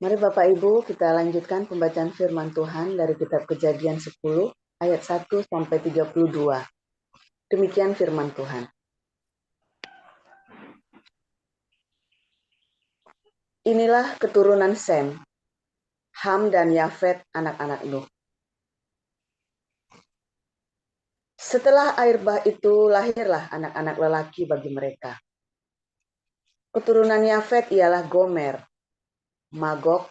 Mari Bapak Ibu kita lanjutkan pembacaan firman Tuhan dari kitab Kejadian 10 ayat 1 sampai 32. Demikian firman Tuhan. Inilah keturunan Sem, Ham dan Yafet anak-anak Nuh. Setelah air bah itu lahirlah anak-anak lelaki bagi mereka. Keturunan Yafet ialah Gomer, Magog,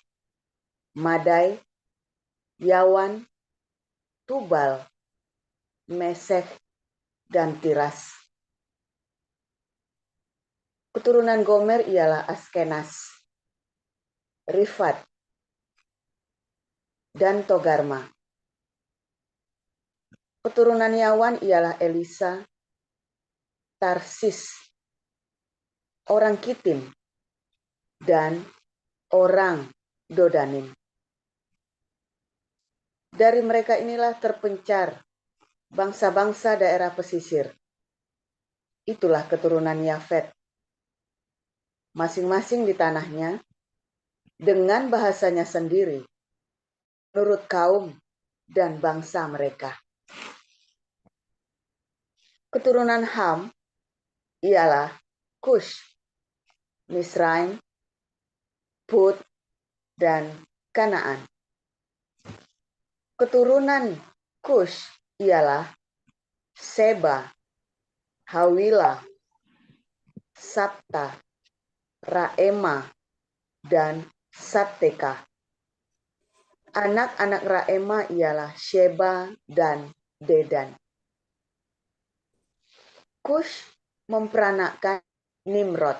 Madai, Yawan, Tubal, Mesek, dan Tiras. Keturunan Gomer ialah Askenas, Rifat, dan Togarma. Keturunan Yawan ialah Elisa, Tarsis, orang Kitim, dan orang Dodanim. Dari mereka inilah terpencar bangsa-bangsa daerah pesisir. Itulah keturunan Yafet, masing-masing di tanahnya, dengan bahasanya sendiri, menurut kaum dan bangsa mereka. Keturunan Ham ialah Kush, Misraim, Put, dan Kanaan. Keturunan Kush ialah Seba, Hawila, Sabta, Raema, dan Sabteka. Anak-anak Raema ialah Sheba dan Dedan. Kush memperanakkan Nimrod.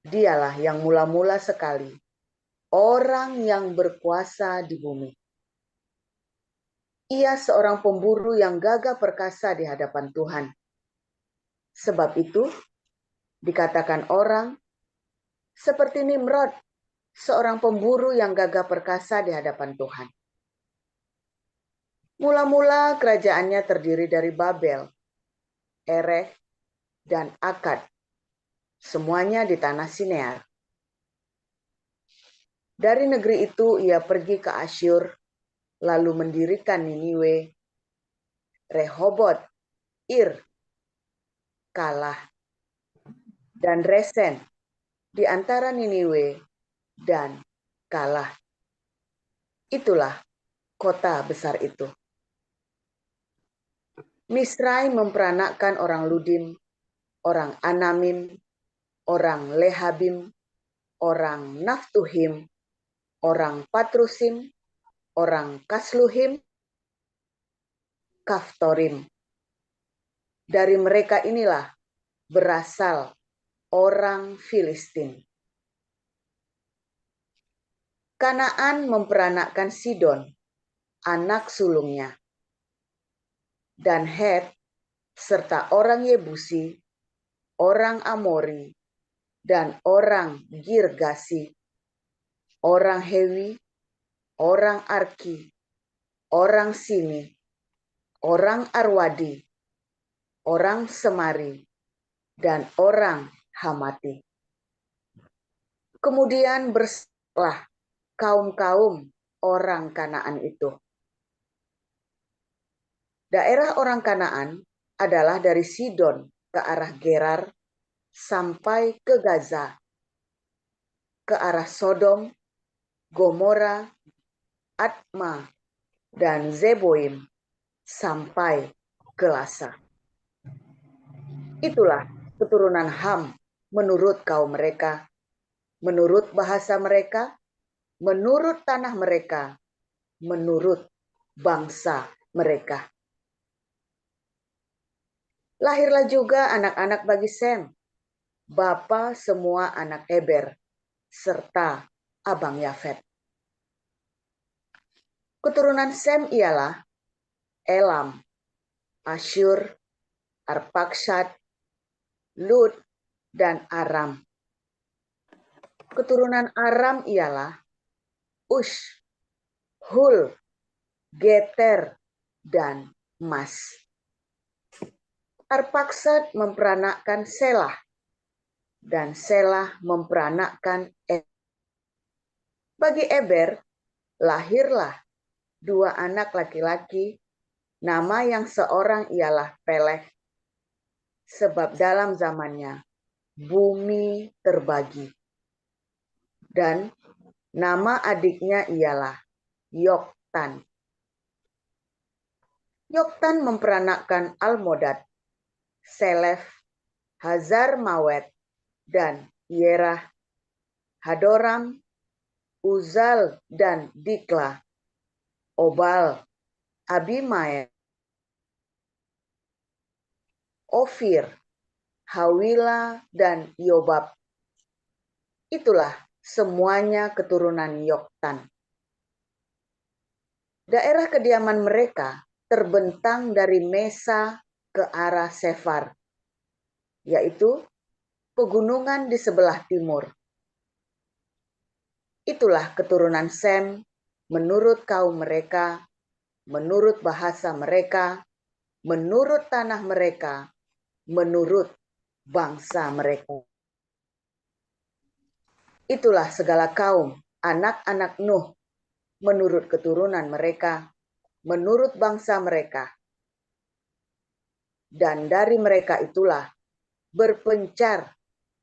Dialah yang mula-mula sekali orang yang berkuasa di bumi. Ia seorang pemburu yang gagah perkasa di hadapan Tuhan. Sebab itu dikatakan orang seperti Nimrod, seorang pemburu yang gagah perkasa di hadapan Tuhan. Mula-mula kerajaannya terdiri dari Babel, Erech, dan Akkad. Semuanya di tanah Sinear. Dari negeri itu ia pergi ke Asyur, lalu mendirikan Niniwe, Rehobot, Ir, Kalah, dan Resen di antara Niniwe dan Kalah. Itulah kota besar itu. Misraim memperanakkan orang Ludim, orang Anamim, orang Lehabim, orang Naftuhim, orang Patrusim, orang Kasluhim, Kaftorim. Dari mereka inilah berasal orang Filistin. Kanaan memperanakkan Sidon, anak sulungnya, dan Het, serta orang Yebusi, orang Amori, dan orang Girgasi, orang Hewi, orang Arki, orang Sini, orang Arwadi, orang Semari, dan orang Hamati. Kemudian berselah kaum-kaum orang Kanaan itu. Daerah orang Kanaan adalah dari Sidon ke arah Gerar sampai ke Gaza, ke arah Sodom, Gomora, Atma, dan Zeboim, sampai ke Lasa. Itulah keturunan Ham menurut kaum mereka, menurut bahasa mereka, menurut tanah mereka, menurut bangsa mereka. Lahirlah juga anak-anak bagi Sem, bapa semua anak Eber, serta abang Yafet. Keturunan Sem ialah Elam, Asyur, Arpakshad, Lud, dan Aram. Keturunan Aram ialah Ush, Hul, Geter, dan Mas. Arpakshad memperanakkan Selah, dan Selah memperanakkan Bagi Eber, lahirlah 2 anak laki-laki, nama yang seorang ialah Peleg, sebab dalam zamannya bumi terbagi. Dan nama adiknya ialah Yoktan. Yoktan memperanakkan Almodad, Selef, Hazar Mawet, dan Yerah, Hadoram, Uzal dan Dikla, Obal, Abimael, Ofir, Hawila, dan Yobab. Itulah semuanya keturunan Yoktan. Daerah kediaman mereka terbentang dari Mesa ke arah Sefar, yaitu pegunungan di sebelah timur. Itulah keturunan Sem menurut kaum mereka, menurut bahasa mereka, menurut tanah mereka, menurut bangsa mereka. Itulah segala kaum anak-anak Nuh menurut keturunan mereka, menurut bangsa mereka. Dan dari mereka itulah berpencar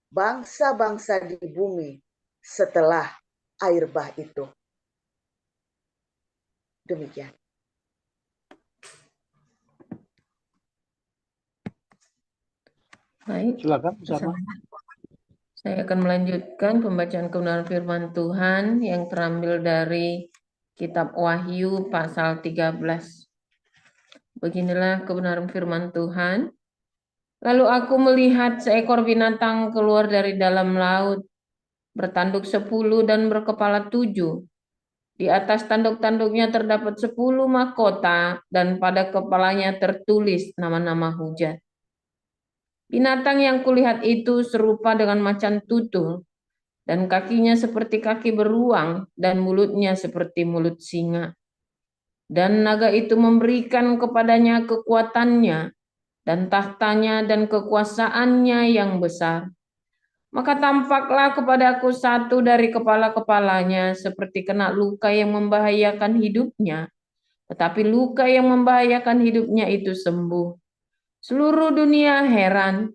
bangsa-bangsa di bumi setelah air bah itu. Demikian. Baik, Silakan, Sarma. saya akan melanjutkan pembacaan kebenaran firman Tuhan yang terambil dari kitab Wahyu pasal 13. Beginilah kebenaran firman Tuhan. Lalu aku melihat seekor binatang keluar dari dalam laut, bertanduk 10 dan berkepala 7. Di atas tanduk-tanduknya terdapat 10 mahkota dan pada kepalanya tertulis nama-nama hujat. Binatang yang kulihat itu serupa dengan macan tutul, dan kakinya seperti kaki beruang, dan mulutnya seperti mulut singa. Dan naga itu memberikan kepadanya kekuatannya, dan tahtanya dan kekuasaannya yang besar. Maka tampaklah kepadaku satu dari kepala-kepalanya seperti kena luka yang membahayakan hidupnya, tetapi luka yang membahayakan hidupnya itu sembuh. Seluruh dunia heran,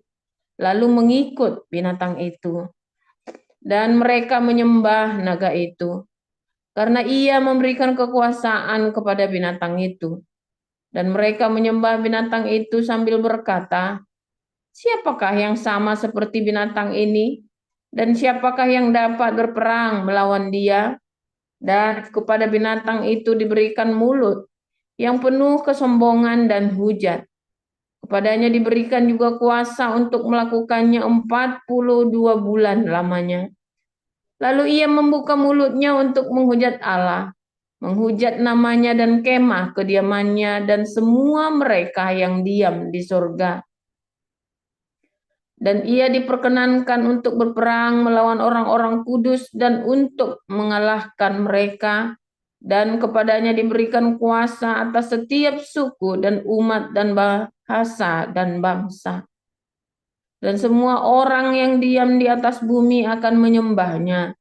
lalu mengikut binatang itu. Dan mereka menyembah naga itu, karena ia memberikan kekuasaan kepada binatang itu. Dan mereka menyembah binatang itu sambil berkata, siapakah yang sama seperti binatang ini? Dan siapakah yang dapat berperang melawan dia? Dan kepada binatang itu diberikan mulut yang penuh kesombongan dan hujat. Kepadanya diberikan juga kuasa untuk melakukannya 42 bulan lamanya. Lalu ia membuka mulutnya untuk menghujat Allah, menghujat namanya dan kemah kediamannya dan semua mereka yang diam di surga. Dan ia diperkenankan untuk berperang melawan orang-orang kudus dan untuk mengalahkan mereka. Dan kepadanya diberikan kuasa atas setiap suku dan umat dan bahasa dan bangsa. Dan semua orang yang diam di atas bumi akan menyembahnya,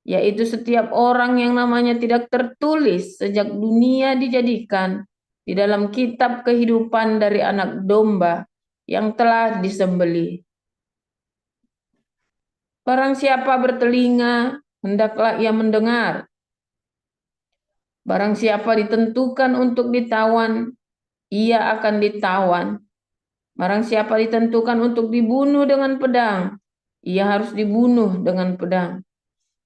yaitu setiap orang yang namanya tidak tertulis sejak dunia dijadikan di dalam kitab kehidupan dari anak domba yang telah disembelih. Barang siapa bertelinga, hendaklah ia mendengar. Barang siapa ditentukan untuk ditawan, ia akan ditawan. Barang siapa ditentukan untuk dibunuh dengan pedang, ia harus dibunuh dengan pedang.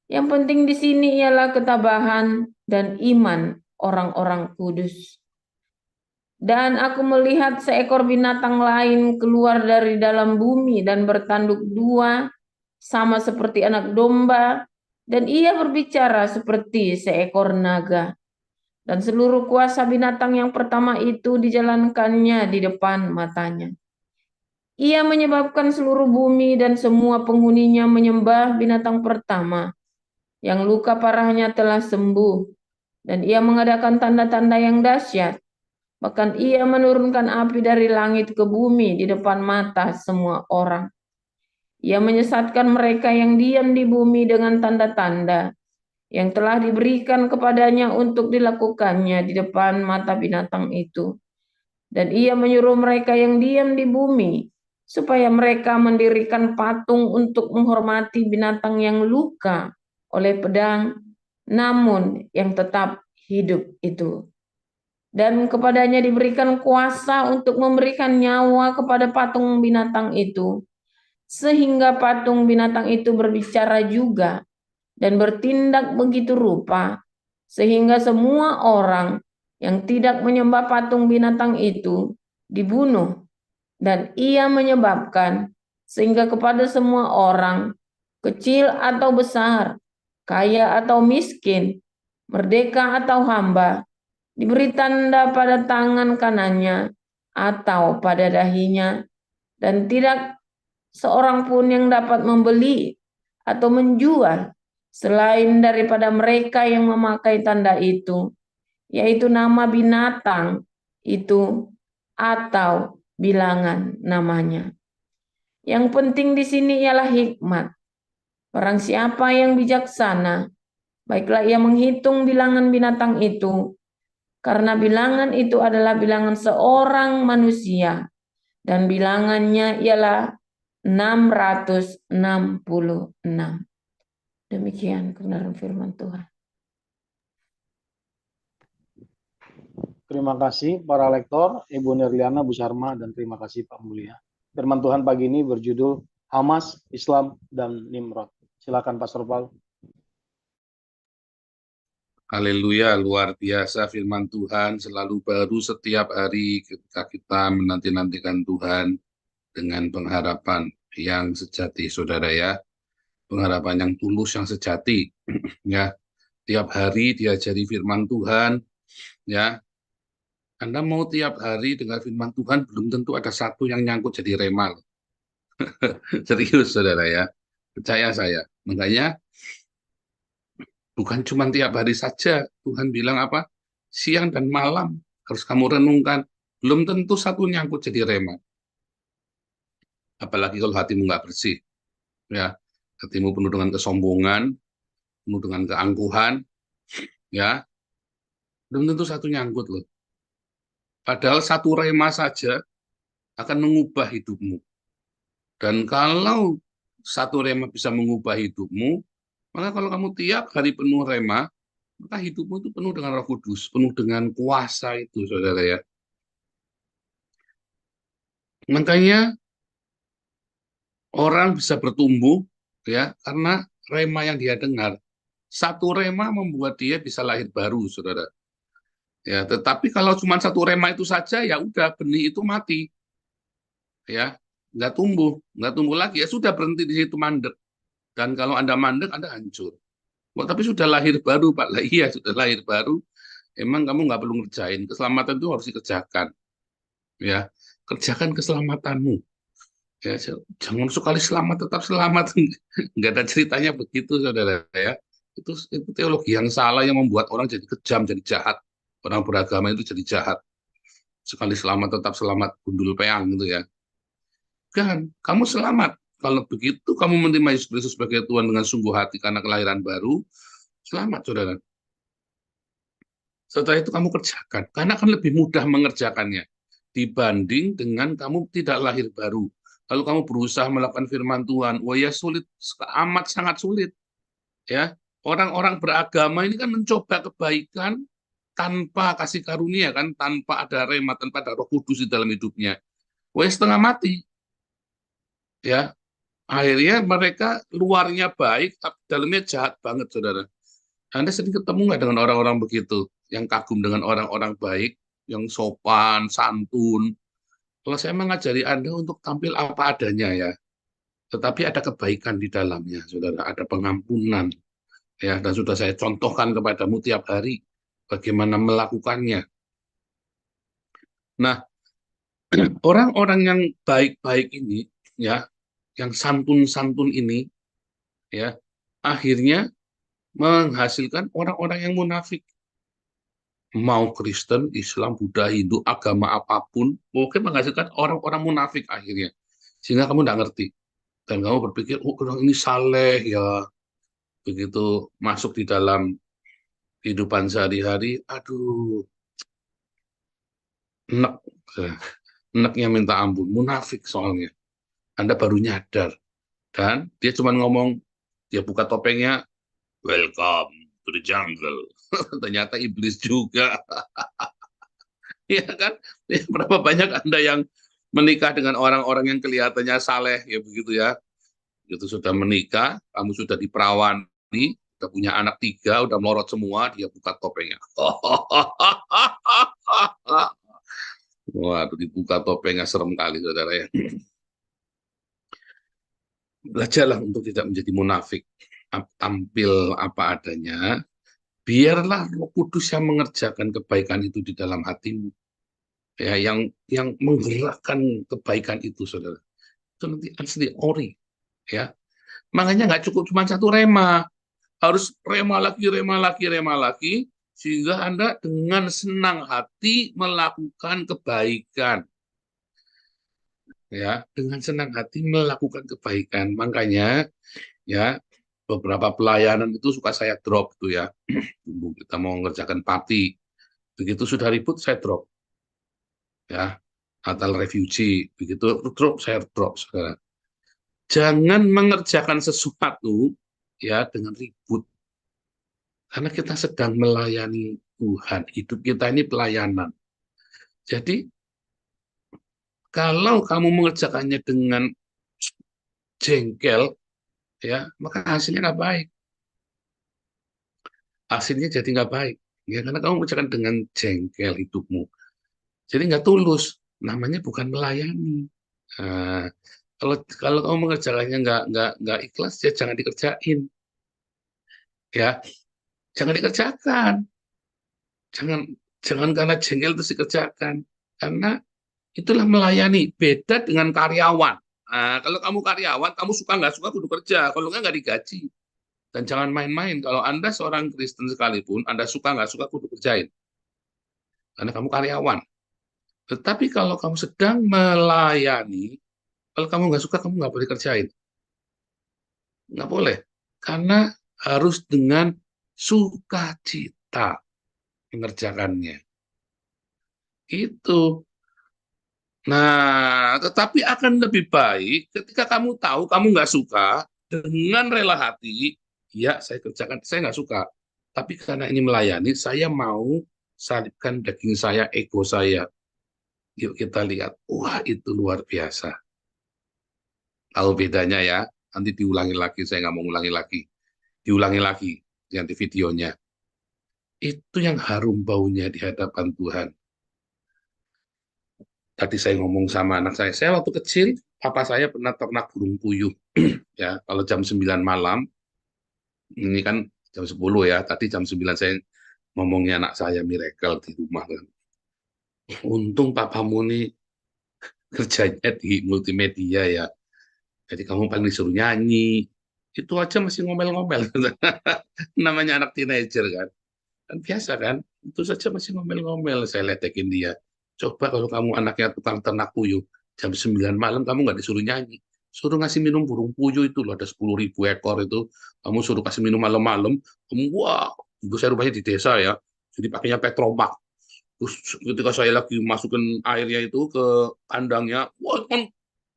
Yang penting di sini ialah ketabahan dan iman orang-orang kudus. Dan aku melihat seekor binatang lain keluar dari dalam bumi dan bertanduk 2, sama seperti anak domba, dan ia berbicara seperti seekor naga. Dan seluruh kuasa binatang yang pertama itu dijalankannya di depan matanya. Ia menyebabkan seluruh bumi dan semua penghuninya menyembah binatang pertama, yang luka parahnya telah sembuh, dan ia mengadakan tanda-tanda yang dahsyat. Bahkan ia menurunkan api dari langit ke bumi di depan mata semua orang. Ia menyesatkan mereka yang diam di bumi dengan tanda-tanda, yang telah diberikan kepadanya untuk dilakukannya di depan mata binatang itu. Dan ia menyuruh mereka yang diam di bumi supaya mereka mendirikan patung untuk menghormati binatang yang luka oleh pedang, namun yang tetap hidup itu. Dan kepadanya diberikan kuasa untuk memberikan nyawa kepada patung binatang itu, sehingga patung binatang itu berbicara juga dan bertindak begitu rupa, sehingga semua orang yang tidak menyembah patung binatang itu dibunuh. Dan ia menyebabkan sehingga kepada semua orang, kecil atau besar, kaya atau miskin, merdeka atau hamba, diberi tanda pada tangan kanannya atau pada dahinya, dan tidak seorang pun yang dapat membeli atau menjual selain daripada mereka yang memakai tanda itu, yaitu nama binatang itu atau bilangan namanya. Yang penting di sini ialah hikmat. Barang siapa yang bijaksana, baiklah ia menghitung bilangan binatang itu, karena bilangan itu adalah bilangan seorang manusia, dan bilangannya ialah 666. Demikian kebenaran firman Tuhan. Terima kasih para lektor, Ibu Nirliana, Bu Sarma, dan terima kasih Pak Mulia. Firman Tuhan pagi ini berjudul Hamas, Islam, dan Nimrod. Silakan Pastor Paul. Haleluya, luar biasa firman Tuhan, selalu baru setiap hari ketika kita menanti-nantikan Tuhan dengan pengharapan yang sejati, saudara ya. Pengharapan yang tulus, yang sejati. Ya, tiap hari diajari firman Tuhan, ya. Anda mau tiap hari dengar firman Tuhan, belum tentu ada satu yang nyangkut jadi rema. Serius, saudara ya. Percaya saya. Makanya, bukan cuma tiap hari saja. Tuhan bilang apa? Siang dan malam harus kamu renungkan. Belum tentu satu nyangkut jadi rema. Apalagi kalau hatimu nggak bersih. Ya, hatimu penuh dengan kesombongan, penuh dengan keangkuhan. Ya, belum tentu satu nyangkut loh. Padahal satu rema saja akan mengubah hidupmu. Dan kalau satu rema bisa mengubah hidupmu, maka kalau kamu tiap hari penuh rema, maka hidupmu itu penuh dengan Roh Kudus, penuh dengan kuasa itu, saudara ya. Makanya orang bisa bertumbuh ya karena rema yang dia dengar. Satu rema membuat dia bisa lahir baru, saudara. Ya, tetapi kalau cuma satu rema itu saja, ya udah benih itu mati, ya nggak tumbuh lagi, ya sudah berhenti di situ mandek. Dan kalau Anda mandek, Anda hancur. Wah, tapi sudah lahir baru, Pak. Lah, iya, sudah lahir baru. Emang kamu nggak perlu ngerjain. Keselamatan itu harus dikerjakan. Ya, kerjakan keselamatanmu. Ya, jangan sekali selamat tetap selamat. Nggak ada ceritanya begitu, saudara ya. Itu teologi yang salah yang membuat orang jadi kejam, jadi jahat. Orang beragama itu jadi jahat. Sekali selamat tetap selamat, gundul peang gitu ya. Kan, kamu selamat. Kalau begitu kamu menerima Yesus Kristus sebagai Tuhan dengan sungguh hati karena kelahiran baru, selamat, saudara. Setelah itu kamu kerjakan, karena akan lebih mudah mengerjakannya dibanding dengan kamu tidak lahir baru. Lalu kamu berusaha melakukan firman Tuhan, wah ya sulit, amat sangat sulit. Ya, orang-orang beragama ini kan mencoba kebaikan tanpa kasih karunia kan, tanpa ada rema, tanpa ada Roh Kudus di dalam hidupnya. Wah, setengah mati. Ya, akhirnya mereka luarnya baik, tapi dalamnya jahat banget, saudara. Anda sering ketemu nggak dengan orang-orang begitu, yang kagum dengan orang-orang baik, yang sopan, santun. Kalau saya mengajari Anda untuk tampil apa adanya ya, tetapi ada kebaikan di dalamnya, saudara. Ada pengampunan, ya. Dan sudah saya contohkan kepadamu tiap hari bagaimana melakukannya. Nah, orang-orang yang baik-baik ini, ya, yang santun-santun ini, ya, akhirnya menghasilkan orang-orang yang munafik. Mau Kristen, Islam, Buddha, Hindu, agama apapun, mungkin menghasilkan orang-orang munafik akhirnya. Sehingga kamu tidak ngerti. Dan kamu berpikir, oh orang ini saleh ya, begitu masuk di dalam kehidupan sehari-hari, aduh, enek, eneknya minta ampun, munafik soalnya. Anda baru nyadar, dan dia cuma ngomong, dia buka topengnya, welcome to the jungle. Ternyata iblis juga. Ya kan? Ya, berapa banyak Anda yang menikah dengan orang-orang yang kelihatannya saleh, ya begitu ya. Itu sudah menikah, kamu sudah diperawani, udah punya anak 3, udah melorot semua, dia buka topengnya. Waduh, dibuka topengnya serem kali, saudara ya. Belajarlah untuk tidak menjadi munafik, tampil apa adanya. Biarlah Roh Kudus yang mengerjakan kebaikan itu di dalam hatimu, ya, yang menggerakkan kebaikan itu, saudara. Itu nanti asli ori, ya. Makanya nggak cukup cuma satu rema, harus rema lagi, sehingga Anda dengan senang hati melakukan kebaikan. Ya, dengan senang hati melakukan kebaikan. Makanya, ya, beberapa pelayanan itu suka saya drop tuh ya. Kita mau mengerjakan party, begitu sudah ribut saya drop, ya. Natal refugee, begitu drop saya drop, saudara. Jangan mengerjakan sesuatu ya dengan ribut, karena kita sedang melayani Tuhan. Hidup kita ini pelayanan. Jadi kalau kamu mengerjakannya dengan jengkel, ya, maka hasilnya nggak baik. Hasilnya jadi nggak baik, ya, karena kamu mengerjakan dengan jengkel hidupmu. Jadi nggak tulus, namanya bukan melayani. Nah, kalau kamu mengerjakannya nggak ikhlas, ya jangan dikerjain, ya, jangan dikerjakan, jangan karena jengkel terus dikerjakan, karena itulah melayani. Beda dengan karyawan. Nah, kalau kamu karyawan, kamu suka nggak suka kudu kerja, kalau nggak digaji. Dan jangan main-main, kalau Anda seorang Kristen sekalipun, Anda suka nggak suka kudu kerjain, karena kamu karyawan. Tetapi kalau kamu sedang melayani, kalau kamu nggak suka, kamu nggak boleh kerjain. Nggak boleh. Karena harus dengan sukacita mengerjakannya. Itu. Nah, tetapi akan lebih baik ketika kamu tahu kamu nggak suka, dengan rela hati, ya saya kerjakan, saya nggak suka. Tapi karena ini melayani, saya mau salibkan daging saya, ego saya. Yuk kita lihat, wah itu luar biasa. Tahu bedanya ya, nanti diulangi lagi, saya nggak mau ulangi lagi. Diulangi lagi, nanti videonya. Itu yang harum baunya di hadapan Tuhan. Tadi saya ngomong sama anak saya waktu kecil, papa saya pernah ternak burung puyuh. Ya, kalau jam 9 malam, ini kan jam 10 ya, tadi jam 9 saya ngomongnya anak saya miracle di rumah kan. Untung papamu nih kerjanya di multimedia ya. Jadi kamu paling disuruh nyanyi, itu aja masih ngomel-ngomel. Namanya anak teenager kan. Kan biasa kan, itu saja masih ngomel-ngomel. Saya ledekin dia. Coba kalau kamu anaknya tukang ternak puyuh, jam 9 malam kamu nggak disuruh nyanyi. Suruh ngasih minum burung puyuh itu loh, ada 10.000 ekor itu. Kamu suruh kasih minum malam-malam, kamu wah, ibu saya rumahnya di desa ya, jadi pakainya Petromax. Terus ketika saya lagi masukin airnya itu ke kandangnya, wah kan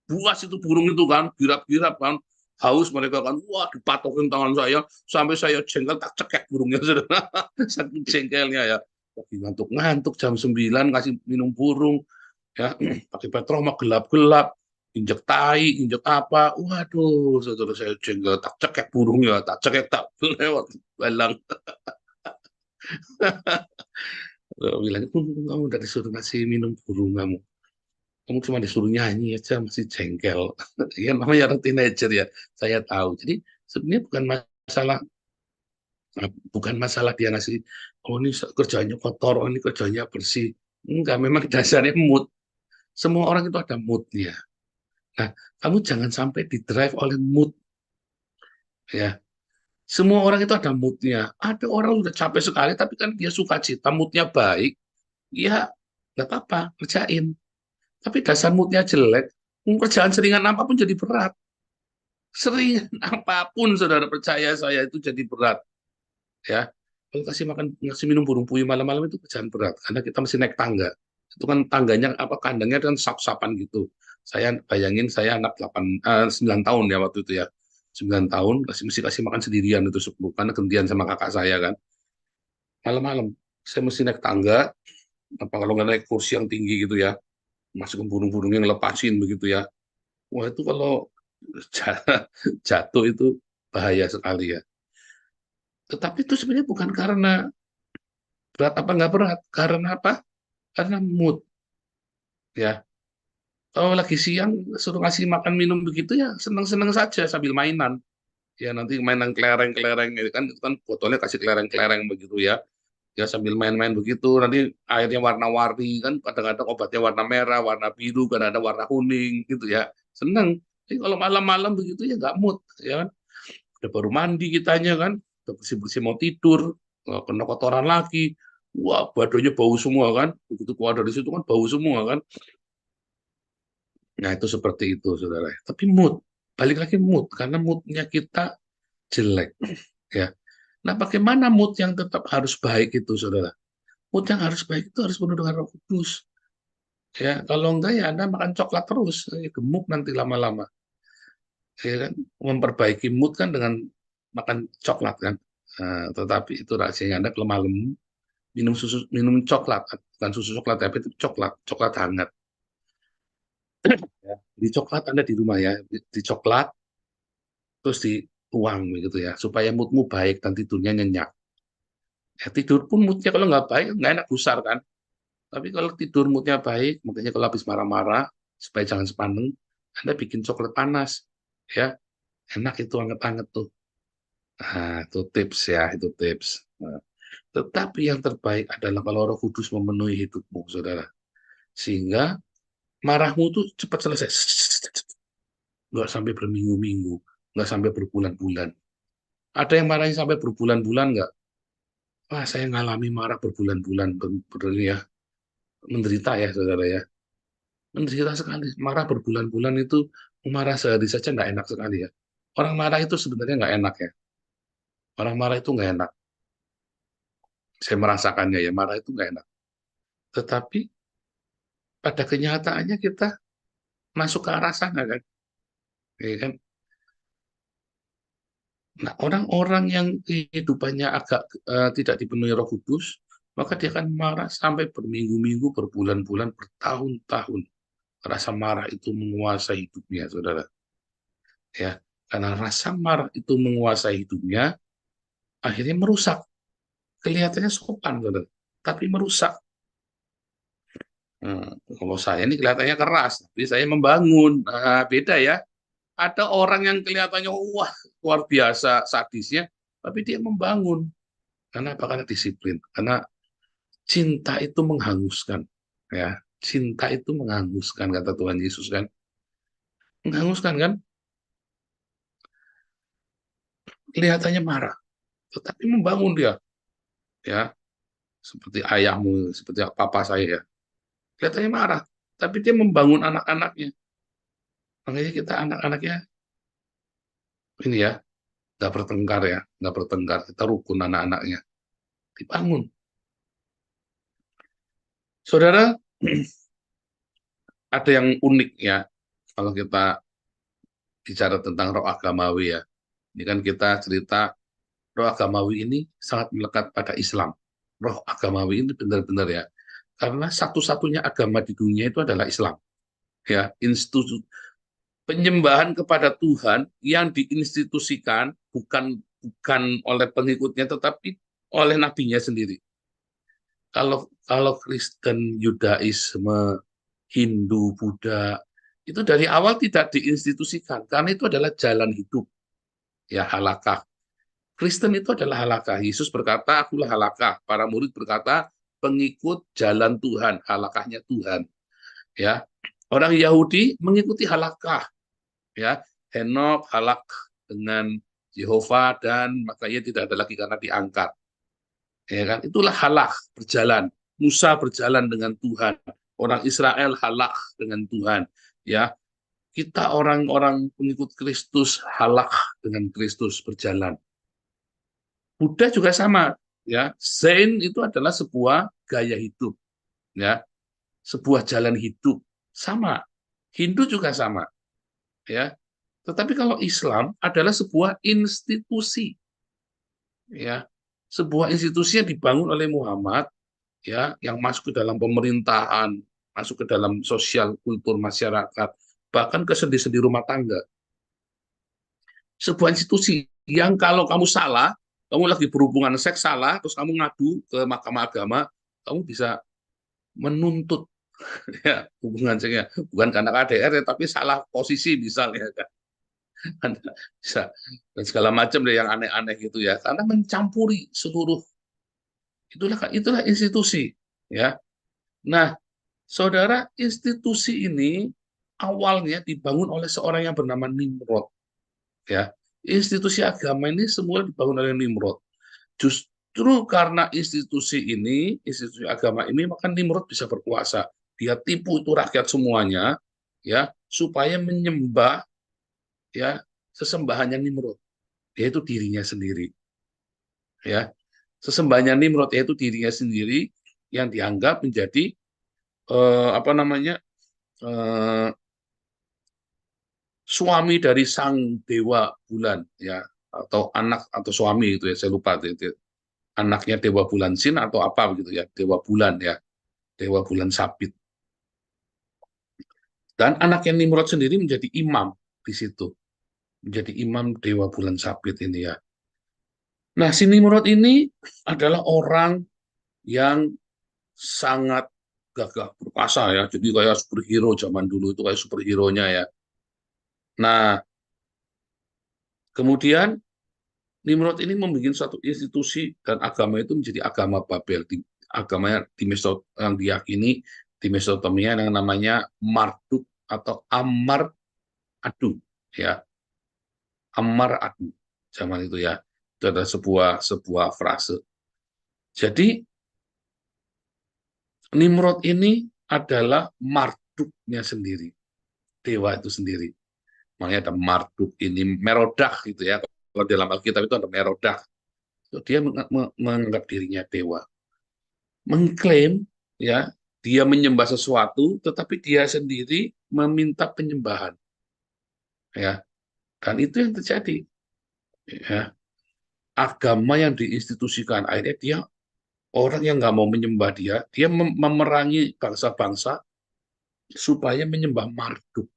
buas itu burung itu kan, girap-girap kan, haus mereka kan, wah dipatokin tangan saya, sampai saya jengkel tak cekek burungnya, saudara. Saking jengkelnya ya. Lagi ngantuk-ngantuk jam 9 kasih minum burung, ya pakai petroma gelap-gelap, injek tai, injek apa, waduh, saudara saya jengkel, tak cekek burungnya, tak cekek tak lewat balang. Bilang, kamu udah disuruh ngasih minum burung kamu cuma disuruh nyanyi aja masih jengkel. Ya namanya orang teenager ya, saya tahu. Jadi sebenarnya bukan masalah dia ngasih, oh ini kerjanya kotor, oh ini kerjanya bersih. Enggak, memang dasarnya mood. Semua orang itu ada moodnya. Nah, kamu jangan sampai di-drive oleh mood. Ya, semua orang itu ada moodnya. Ada orang udah capek sekali, tapi kan dia sukacita, moodnya baik, ya nggak apa-apa, kerjain. Tapi dasar moodnya jelek, kerjaan seringan apapun jadi berat. Sering apapun saudara, percaya saya, itu jadi berat. Ya, kalau ngasih minum burung puyuh malam-malam itu jangan berat, karena kita mesti naik tangga. Itu kan tangganya kandangnya kan sap-sapan gitu. Saya bayangin saya anak 9 tahun ya waktu itu ya. 9 tahun mesti kasih makan sendirian itu 10, karena gantian sama kakak saya kan. Malam-malam saya mesti naik tangga, apa kalau nggak naik kursi yang tinggi gitu ya. Masukin burung-burung yang lepasin begitu ya. Wah, itu kalau jatuh itu bahaya sekali ya. Tetapi itu sebenarnya bukan karena berat apa nggak berat, karena apa? Karena mood ya. Kalau lagi siang suruh ngasih makan minum begitu ya seneng-seneng saja sambil mainan. Ya nanti mainan kelereng-kelereng itu kan botolnya kasih kelereng-kelereng begitu ya. Ya sambil main-main begitu, nanti airnya warna-warni kan, kadang-kadang obatnya warna merah, warna biru, kadang-kadang warna kuning gitu ya. Seneng. Jadi kalau malam-malam begitu ya nggak mood ya kan. Udah baru mandi kitanya kan, udah bersih-bersih mau tidur, kena kotoran lagi. Wah, badannya bau semua kan. Begitu keluar dari situ kan bau semua kan. Nah, itu seperti itu, saudara. Tapi mood, balik lagi mood, karena moodnya kita jelek. Ya. Nah, bagaimana mood yang tetap harus baik itu, saudara? Mood yang harus baik itu harus penuh dengan Roh Kudus. Ya, kalau enggak ya Anda makan coklat terus, ya, gemuk nanti lama-lama. Ya kan, memperbaiki mood kan dengan makan coklat kan. Nah, tetapi itu rahasianya Anda kalau malam minum susu, minum coklat, bukan susu coklat, tapi itu coklat, coklat hangat. Ya. Di coklat Anda di rumah ya, di coklat terus dituang begitu ya, supaya moodmu baik dan tidurnya nyenyak. Ya, tidur pun moodnya kalau nggak baik nggak enak, gusar kan. Tapi kalau tidur moodnya baik, makanya kalau habis marah-marah supaya jangan sepaneng, Anda bikin coklat panas, ya enak itu anget-anget tuh. Nah, itu tips ya, itu tips. Nah, tetapi yang terbaik adalah kalau Roh Kudus memenuhi hidupmu, saudara, sehingga marahmu tuh cepat selesai, nggak sampai berminggu-minggu, nggak sampai berbulan-bulan. Ada yang marahnya sampai berbulan-bulan nggak? Wah, saya ngalami marah berbulan-bulan, ya, menderita ya, saudara ya. Menderita sekali. Marah berbulan-bulan itu, marah sehari saja nggak enak sekali ya. Orang marah itu sebenarnya nggak enak ya. Orang marah itu nggak enak. Saya merasakannya ya, marah itu nggak enak. Tetapi pada kenyataannya kita masuk ke arah sana kan. Ya kan? Nah, orang-orang yang kehidupannya agak tidak dipenuhi Roh Kudus, maka dia akan marah sampai berminggu-minggu, berbulan-bulan, bertahun-tahun. Rasa marah itu menguasai hidupnya, saudara. Ya, karena rasa marah itu menguasai hidupnya, akhirnya merusak. Kelihatannya sopan, saudara, tapi merusak. Kalau saya ini kelihatannya keras, tapi saya membangun. Nah, beda ya. Ada orang yang kelihatannya wah luar biasa sadisnya, tapi dia membangun. Karena apa? Karena disiplin. Karena cinta itu menghanguskan. Ya, cinta itu menghanguskan, kata Tuhan Yesus kan. Menghanguskan kan? Kelihatannya marah, tetapi membangun dia. Ya, seperti ayahmu, seperti papa saya ya. Kelihatannya marah, tapi dia membangun anak-anaknya. Makanya kita anak-anaknya ini ya, nggak bertengkar ya, nggak bertengkar. Kita rukun anak-anaknya, dibangun. Saudara, ada yang unik ya, kalau kita bicara tentang roh agamawi ya. Ini kan kita cerita roh agamawi ini sangat melekat pada Islam. Roh agamawi ini benar-benar ya, karena satu-satunya agama di dunia itu adalah Islam. Ya, institusi penyembahan kepada Tuhan yang diinstitusikan bukan oleh pengikutnya, tetapi oleh nabinya sendiri. Kalau Kristen, Yudaisme, Hindu, Buddha itu dari awal tidak diinstitusikan karena itu adalah jalan hidup, ya halakah. Kristen itu adalah halakah. Yesus berkata, akulah halakah. Para murid berkata, pengikut jalan Tuhan, halakahnya Tuhan. Ya, orang Yahudi mengikuti halakah. Ya, Henok halak dengan Yehova dan makanya tidak ada lagi karena diangkat. Ya kan? Itulah halak berjalan. Musa berjalan dengan Tuhan. Orang Israel halak dengan Tuhan. Ya, kita orang-orang pengikut Kristus halak dengan Kristus berjalan. Buddha juga sama, ya. Zen itu adalah sebuah gaya hidup, ya, sebuah jalan hidup, sama. Hindu juga sama, ya. Tetapi kalau Islam adalah sebuah institusi, ya, sebuah institusi yang dibangun oleh Muhammad, ya, yang masuk ke dalam pemerintahan, masuk ke dalam sosial kultur masyarakat, bahkan ke sendi-sendi rumah tangga. Sebuah institusi yang kalau kamu salah, kamu lagi berhubungan seks salah, terus kamu ngadu ke mahkamah agama, kamu bisa menuntut ya hubungan seksnya, bukan karena KDR ya, tapi salah posisi misalnya kan. Bisa dan segala macam deh yang aneh-aneh gitu ya, karena mencampuri seluruh, itulah institusi, ya. Nah, saudara, institusi ini awalnya dibangun oleh seorang yang bernama Nimrod, ya. Institusi agama ini semula dibangun oleh Nimrod. Justru karena institusi agama ini, maka Nimrod bisa berkuasa. Dia tipu itu rakyat semuanya, ya, supaya menyembah, ya, sesembahannya Nimrod, yaitu dirinya sendiri, ya. Sesembahannya Nimrod yaitu dirinya sendiri yang dianggap menjadi apa namanya, suami dari sang dewa bulan, ya, atau anak atau suami itu ya, saya lupa itu. Anaknya dewa bulan Sin atau apa begitu ya, dewa bulan ya, dewa bulan sabit. Dan anaknya Nimrod sendiri menjadi imam di situ, menjadi imam dewa bulan sabit ini ya. Nah, si Nimrod ini adalah orang yang sangat gagah perkasa ya, jadi kayak superhero zaman dulu itu, kayak superhero-nya ya. Nah, kemudian Nimrod ini membuat suatu institusi dan agama itu menjadi agama Babel, agamanya yang diyakini di Mesopotamia yang namanya Marduk atau Ammar Adu, ya, Ammar Adu zaman itu ya. Itu adalah sebuah frase. Jadi Nimrod ini adalah Marduknya sendiri, dewa itu sendiri. Makanya ada Marduk ini, Merodak gitu ya. Kalau dalam Alkitab itu ada Merodak. Dia menganggap dirinya dewa, mengklaim ya dia menyembah sesuatu, tetapi dia sendiri meminta penyembahan, ya. Dan itu yang terjadi, ya. Agama yang diinstitusikan, akhirnya dia, orang yang nggak mau menyembah dia memerangi bangsa-bangsa supaya menyembah Marduk,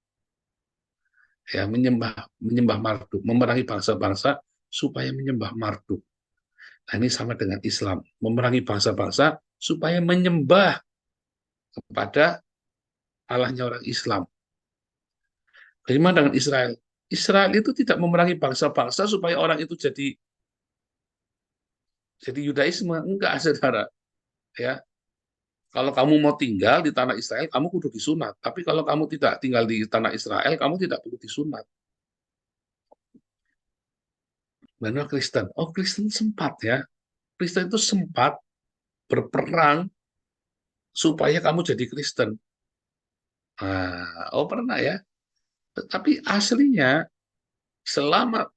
ya, menyembah Marduk, memerangi bangsa-bangsa supaya menyembah Marduk. Nah, ini sama dengan Islam, memerangi bangsa-bangsa supaya menyembah kepada Allahnya orang Islam. Bagaimana dengan Israel? Israel itu tidak memerangi bangsa-bangsa supaya orang itu jadi Yudaisme, enggak, saudara. Ya, kalau kamu mau tinggal di tanah Israel, kamu kudu disunat. Tapi kalau kamu tidak tinggal di tanah Israel, kamu tidak perlu disunat. Benar Kristen? Oh, Kristen sempat ya. Kristen itu sempat berperang supaya kamu jadi Kristen. Oh pernah ya. Tetapi aslinya selama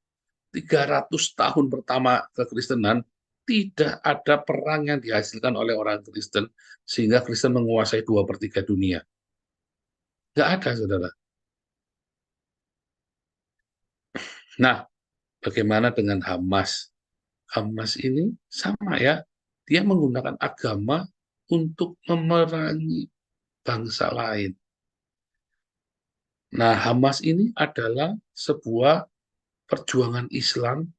300 tahun pertama kekristenan, tidak ada perang yang dihasilkan oleh orang Kristen sehingga Kristen menguasai 2/3 dunia. Nggak ada, saudara. Nah, bagaimana dengan Hamas? Hamas ini sama ya, dia menggunakan agama untuk memerangi bangsa lain. Nah, Hamas ini adalah sebuah perjuangan Islam,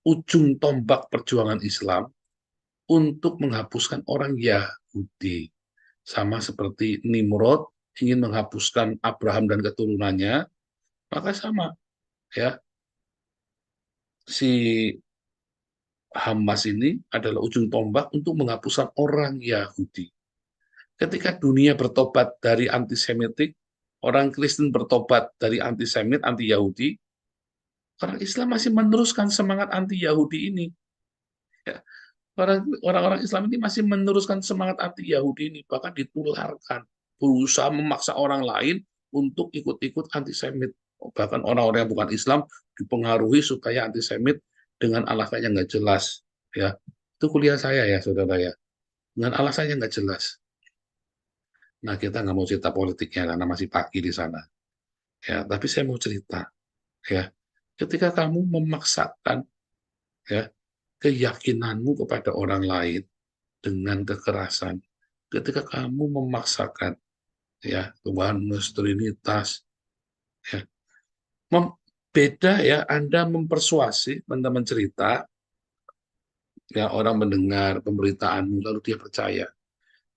ujung tombak perjuangan Islam untuk menghapuskan orang Yahudi. Sama seperti Nimrod ingin menghapuskan Abraham dan keturunannya, maka sama ya, si Hamas ini adalah ujung tombak untuk menghapuskan orang Yahudi. Ketika dunia bertobat dari antisemitik, orang Kristen bertobat dari antisemit, anti-Yahudi, orang Islam masih meneruskan semangat anti-Yahudi ini. Ya, orang-orang Islam ini masih meneruskan semangat anti-Yahudi ini, bahkan ditularkan, berusaha memaksa orang lain untuk ikut-ikut antisemit. Bahkan orang-orang yang bukan Islam dipengaruhi supaya antisemit dengan alasan yang nggak jelas. Ya, itu kuliah saya ya, saudara ya. Dengan alasan yang nggak jelas. Nah, kita nggak mau cerita politiknya karena masih pagi di sana. Ya, tapi saya mau cerita. Ya, ketika kamu memaksakan ya keyakinanmu kepada orang lain dengan kekerasan, ketika kamu memaksakan ya Tuhan Trinitas, ya beda ya, Anda mempersuasi, teman-teman cerita, ya orang mendengar pemberitaanmu lalu dia percaya.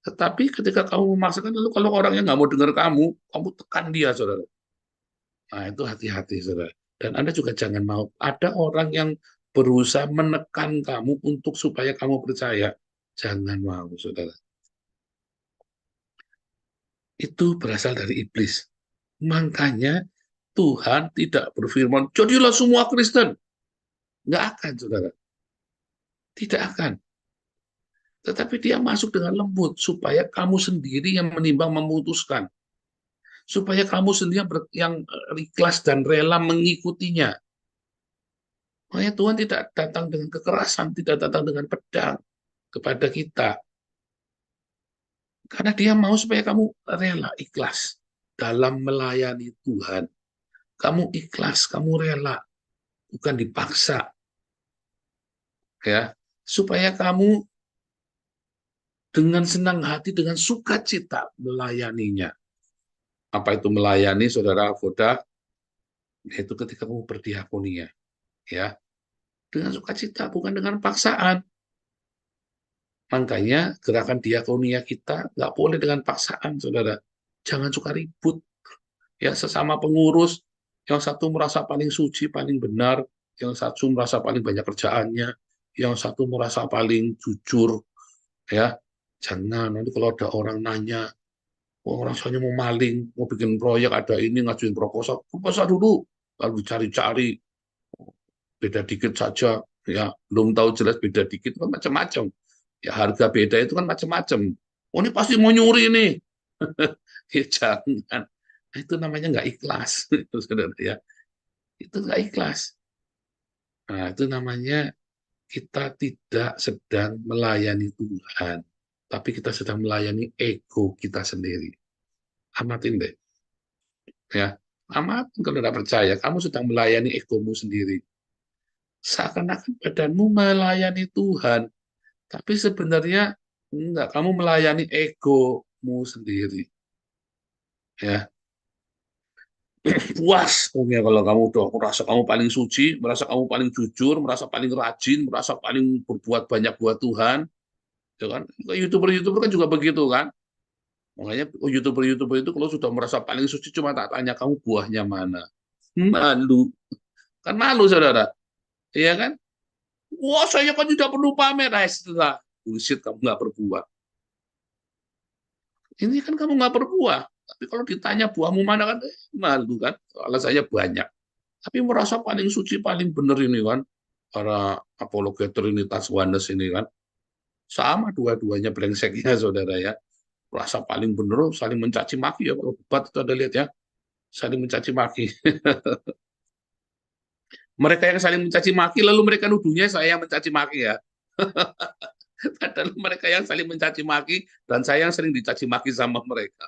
Tetapi ketika kamu memaksakan, lalu kalau orangnya nggak mau dengar kamu tekan dia, saudara. Nah, itu hati-hati, saudara. Dan Anda juga jangan mau ada orang yang berusaha menekan kamu untuk supaya kamu percaya. Jangan mau, saudara. Itu berasal dari iblis. Makanya Tuhan tidak berfirman, jadilah semua Kristen. Nggak akan, saudara. Tidak akan. Tetapi dia masuk dengan lembut, supaya kamu sendiri yang menimbang memutuskan. Supaya kamu sendiri yang ikhlas dan rela mengikutinya. Makanya Tuhan tidak datang dengan kekerasan, tidak datang dengan pedang kepada kita. Karena dia mau supaya kamu rela, ikhlas dalam melayani Tuhan. Kamu ikhlas, kamu rela, bukan dipaksa. Ya, supaya kamu dengan senang hati, dengan sukacita melayaninya. Apa itu melayani, saudara Voda? Yaitu ketika kamu berdiakonia, ya, dengan sukacita, bukan dengan paksaan. Makanya gerakan diakonia kita nggak boleh dengan paksaan, saudara. Jangan suka ribut. Ya, sesama pengurus, yang satu merasa paling suci, paling benar, yang satu merasa paling banyak kerjaannya, yang satu merasa paling jujur, ya. Jangan, nanti kalau ada orang nanya, oh, rasanya mau maling, mau bikin proyek, ada ini, ngajuin proposal dulu, lalu dicari-cari, beda dikit saja, ya, belum tahu jelas beda dikit, kan macam-macam. Ya, harga beda itu kan macam-macam. Oh, ini pasti mau nyuri nih. Ya, jangan. Nah, itu namanya nggak ikhlas, saudara ya. Itu nggak ikhlas. Nah, itu namanya kita tidak sedang melayani Tuhan, tapi kita sedang melayani ego kita sendiri. Amatin deh. Ya, amatin kalau tidak percaya, kamu sedang melayani egomu sendiri. Seakan-akan badanmu melayani Tuhan, tapi sebenarnya enggak, kamu melayani egomu sendiri. Ya, puas pokoknya kalau kamu udah merasa kamu paling suci, merasa kamu paling jujur, merasa paling rajin, merasa paling berbuat banyak buat Tuhan, ya kan? YouTuber kan juga begitu kan? Makanya YouTuber itu kalau sudah merasa paling suci, cuma tak tanya kamu buahnya mana, malu, kan malu, saudara, iya kan? Wah, saya kan tidak perlu pamer, setelah bullshit, kamu nggak berbuah. Ini kan kamu nggak berbuah. Tapi kalau ditanya buahmu mana kan, malu kan, soalnya saya banyak. Tapi merasa paling suci, paling benar ini kan, para apologet Trinitas Oneness ini kan, sama dua-duanya brengseknya, saudara ya. Merasa paling benar, saling mencaci maki ya, kalau debat itu ada lihat ya, saling mencaci maki. Mereka yang saling mencaci maki, lalu mereka nuduhnya saya yang mencaci maki ya. Padahal mereka yang saling mencaci maki, dan saya yang sering dicaci maki sama mereka.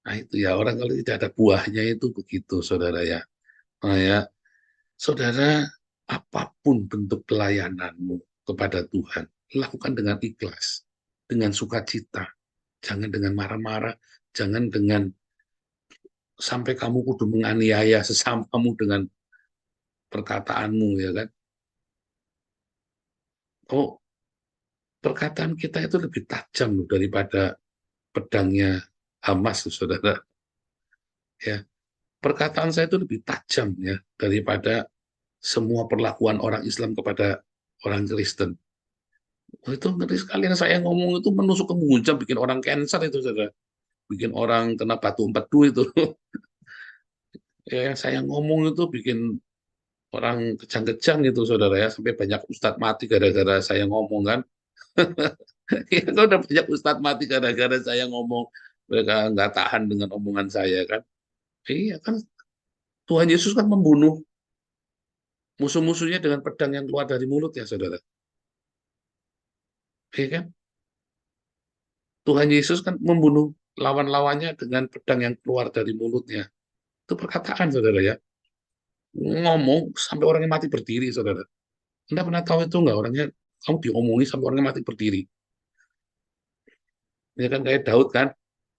Nah itu ya, orang kalau tidak ada buahnya itu begitu, saudara ya. Nah ya, saudara, apapun bentuk pelayananmu kepada Tuhan, lakukan dengan ikhlas, dengan sukacita. Jangan dengan marah-marah, jangan dengan sampai kamu kudu menganiaya sesamamu dengan perkataanmu, ya kan. Oh, perkataan kita itu lebih tajam daripada pedangnya Hamas, saudara. Ya, perkataan saya itu lebih tajam ya daripada semua perlakuan orang Islam kepada orang Kristen. Itu ngeri sekali, yang saya ngomong itu menusuk ke muncul, bikin orang cancer itu, saudara. Bikin orang kena batu empedu itu. Ya, yang saya ngomong itu bikin orang kejang-kejang itu, saudara ya. Sampai banyak ustadz mati gara-gara saya ngomong kan. Ya, kan udah banyak ustadz mati gara-gara saya ngomong mereka nggak tahan dengan omongan saya kan. Iya kan, Tuhan Yesus kan membunuh musuh-musuhnya dengan pedang yang keluar dari mulut ya saudara. Iya kan? Tuhan Yesus kan membunuh lawan-lawannya dengan pedang yang keluar dari mulutnya. Itu perkataan saudara ya. Ngomong sampai orangnya mati berdiri saudara. Anda pernah tahu itu nggak, orangnya kamu diomongi sampai orangnya mati berdiri. Ya kan kayak Daud kan.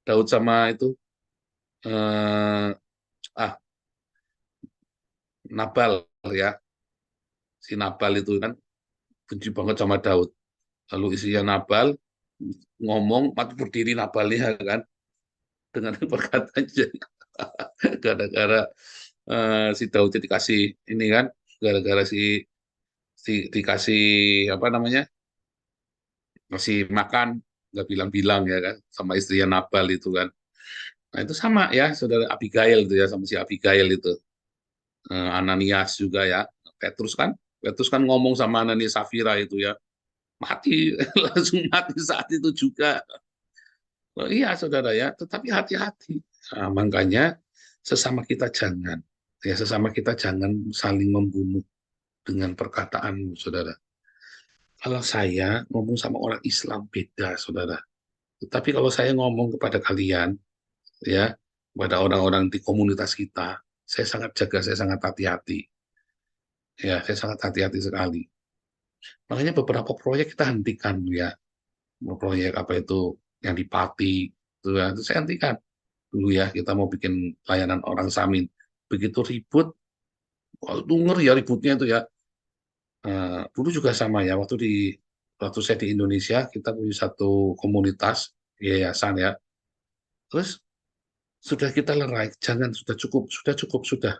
Daud sama itu eh, Nabal ya. Si Nabal itu kan benci banget sama Daud. Lalu istrinya Nabal ngomong mati berdiri Nabalnya kan dengan perkataan gara-gara si Daud dikasih ini kan, gara-gara dikasih apa namanya, masih makan nggak bilang-bilang ya kan sama istrinya Nabal itu kan. Nah itu sama ya saudara, Abigail itu ya, sama si Abigail itu. Ananias juga ya, Petrus kan, ngomong sama Ananias Safira itu ya, mati langsung mati saat itu juga. Oh, iya saudara ya, tetapi hati-hati. Nah, makanya sesama kita jangan saling membunuh dengan perkataan saudara. Kalau saya ngomong sama orang Islam beda saudara. Tetapi kalau saya ngomong kepada kalian ya, kepada orang-orang di komunitas kita, saya sangat jaga, saya sangat hati-hati. Ya, saya sangat hati-hati sekali. Makanya beberapa proyek kita hentikan ya. Proyek apa itu yang di Pati itu ya, itu saya hentikan dulu ya. Kita mau bikin layanan orang Samin, begitu ribut, kalau denger ya ributnya itu ya. Dulu juga sama ya, waktu saya di Indonesia kita punya satu komunitas yayasan ya. Terus sudah kita lerai, jangan, sudah cukup sudah.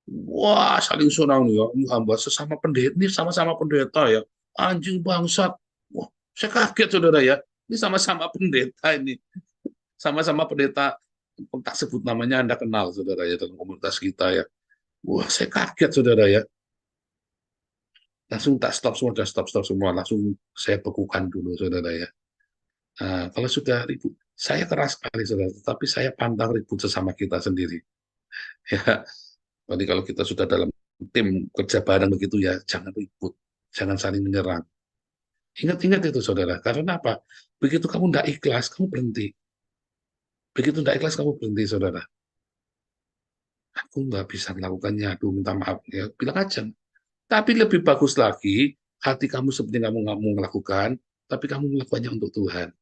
Wah, saling serang ya, ini hamba sesama pendeta, ini sama-sama pendeta ya, anjing bangsat. Wah, saya kaget saudara ya, ini sama-sama pendeta ini, sama-sama pendeta, tak sebut namanya Anda kenal saudara ya dalam komunitas kita ya. Wah, saya kaget saudara ya. Langsung tak stop semua, stop semua, langsung saya bekukan dulu saudara ya. Nah, kalau sudah ribut, saya keras sekali saudara, tapi saya pantang ribut sesama kita sendiri. Ya, jadi kalau kita sudah dalam tim kerja bareng begitu ya, jangan ribut, jangan saling menyerang. Ingat-ingat itu saudara, karena apa? Begitu kamu tidak ikhlas, kamu berhenti. Begitu tidak ikhlas, kamu berhenti saudara. Aku nggak bisa melakukannya, aduh minta maaf. Ya, bilang aja. Tapi lebih bagus lagi, hati kamu seperti kamu nggak mau melakukan, tapi kamu melakukannya untuk Tuhan.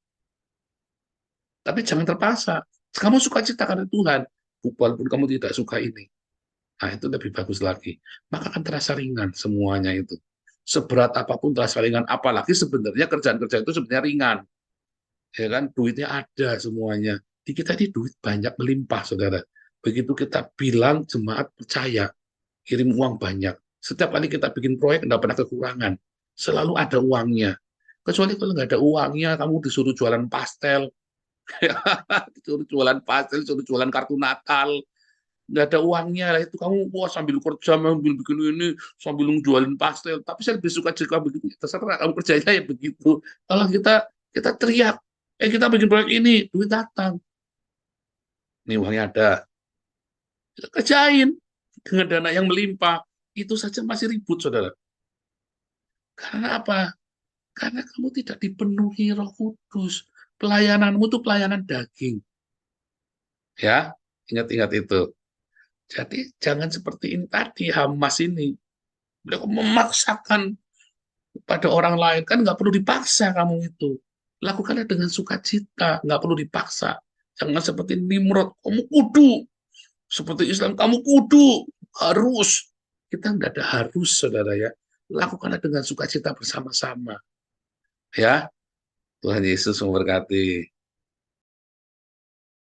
Tapi jangan terpaksa. Kamu suka cita karena Tuhan, walaupun kamu tidak suka ini. Nah, itu lebih bagus lagi. Maka akan terasa ringan semuanya itu. Seberat apapun terasa ringan. Apalagi sebenarnya kerjaan-kerjaan itu sebenarnya ringan. Ya kan, duitnya ada semuanya. Di kita ini duit banyak melimpah, saudara. Begitu kita bilang, jemaat percaya. Kirim uang banyak. Setiap kali kita bikin proyek, tidak pernah kekurangan. Selalu ada uangnya. Kecuali kalau nggak ada uangnya, kamu disuruh jualan pastel. Disuruh jualan pastel, disuruh jualan kartu Natal. Nggak ada uangnya lah itu, kamu wah sambil kerja sambil bikin ini sambil jualin pastel. Tapi saya lebih suka jika begitu, terserah kamu kerjanya ya begitu. Kalau kita teriak, kita bikin proyek ini, duit datang, ini uangnya ada, kita kerjain dengan dana yang melimpah. Itu saja masih ribut saudara. Karena apa? Karena kamu tidak dipenuhi Roh Kudus. Pelayananmu itu pelayanan daging ya, ingat-ingat itu. Jadi jangan seperti ini tadi, Hamas ini. Beliau memaksakan pada orang lain. Kan nggak perlu dipaksa kamu itu. Lakukannya dengan sukacita, nggak perlu dipaksa. Jangan seperti Nimrod, kamu kudu. Seperti Islam, kamu kudu. Harus. Kita nggak ada harus, saudara ya. Lakukannya dengan sukacita bersama-sama. Ya, Tuhan Yesus memberkati.